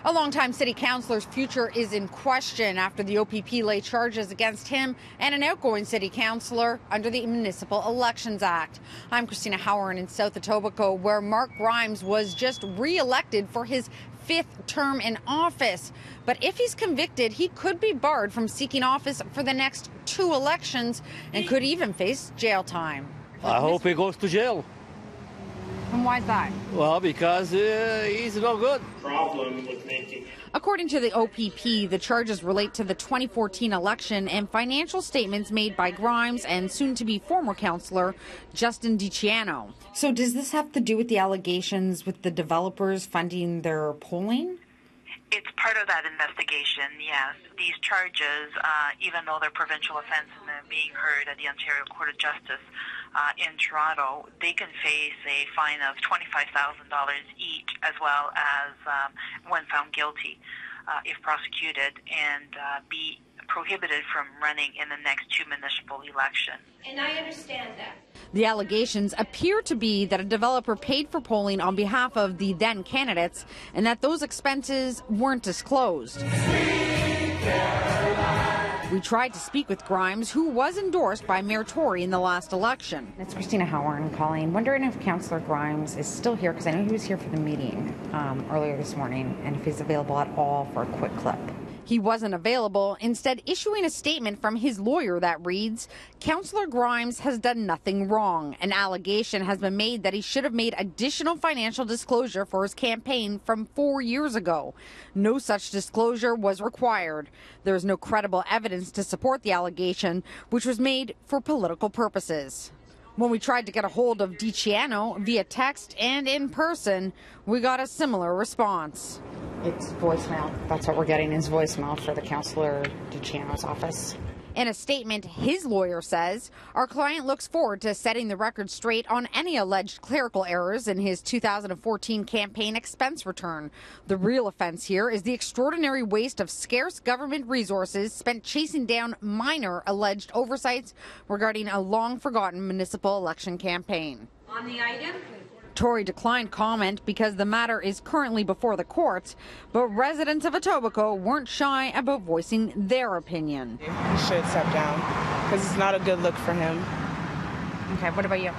A longtime city councillor's future is in question after the OPP laid charges against him and an outgoing city councillor under the Municipal Elections Act. I'm Christina Howard in South Etobicoke, where Mark Grimes was just re-elected for his 5th term in office. But if he's convicted, he could be barred from seeking office for the next 2 elections and could even face jail time. I hope he goes to jail. And why is that? Well, because he's no good. Problem with making. According to the OPP, the charges relate to the 2014 election and financial statements made by Grimes and soon-to-be former councillor Justin Di Ciano. So does this have to do with the allegations with the developers funding their polling? It's part of that investigation, yes. These charges, even though they're provincial offence and they're being heard at the Ontario Court of Justice in Toronto, they can face a fine of $25,000 each, as well as, when found guilty, if prosecuted, and be prohibited from running in the next 2 municipal elections. And I understand that. The allegations appear to be that a developer paid for polling on behalf of the then candidates and that those expenses weren't disclosed. We tried to speak with Grimes, who was endorsed by Mayor Tory in the last election. It's Christina Howard calling, wondering if Councillor Grimes is still here, because I know he was here for the meeting earlier this morning, and if he's available at all for a quick clip. He wasn't available, instead issuing a statement from his lawyer that reads, Councillor Grimes has done nothing wrong. An allegation has been made that he should have made additional financial disclosure for his campaign from 4 years ago. No such disclosure was required. There is no credible evidence to support the allegation, which was made for political purposes. When we tried to get a hold of Di Ciano via text and in person, we got a similar response. It's voicemail. That's what we're getting, is voicemail for the Councillor Di Ciano's office. In a statement, his lawyer says, our client looks forward to setting the record straight on any alleged clerical errors in his 2014 campaign expense return. The real offense here is the extraordinary waste of scarce government resources spent chasing down minor alleged oversights regarding a long-forgotten municipal election campaign. On the item? Tory declined comment because the matter is currently before the courts, but residents of Etobicoke weren't shy about voicing their opinion. He should step down because it's not a good look for him. Okay, what about you?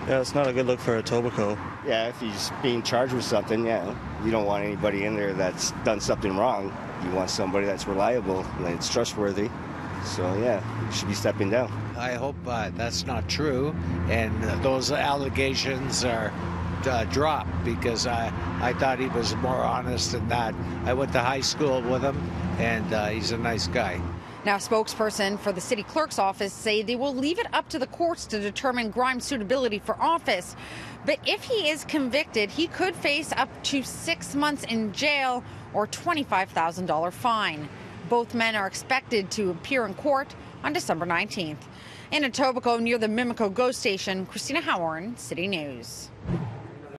Yeah, it's not a good look for Etobicoke. Yeah, if he's being charged with something, yeah, you don't want anybody in there that's done something wrong. You want somebody that's reliable and that's trustworthy. So, yeah, he should be stepping down. I hope that's not true, and those allegations are dropped, because I thought he was more honest than that. I went to high school with him, and he's a nice guy. Now, a spokesperson for the city clerk's office say they will leave it up to the courts to determine Grimes' suitability for office. But if he is convicted, he could face up to 6 months in jail or $25,000 fine. Both men are expected to appear in court on December 19th. In Etobicoke, near the Mimico GO station, Christina Howard, City News.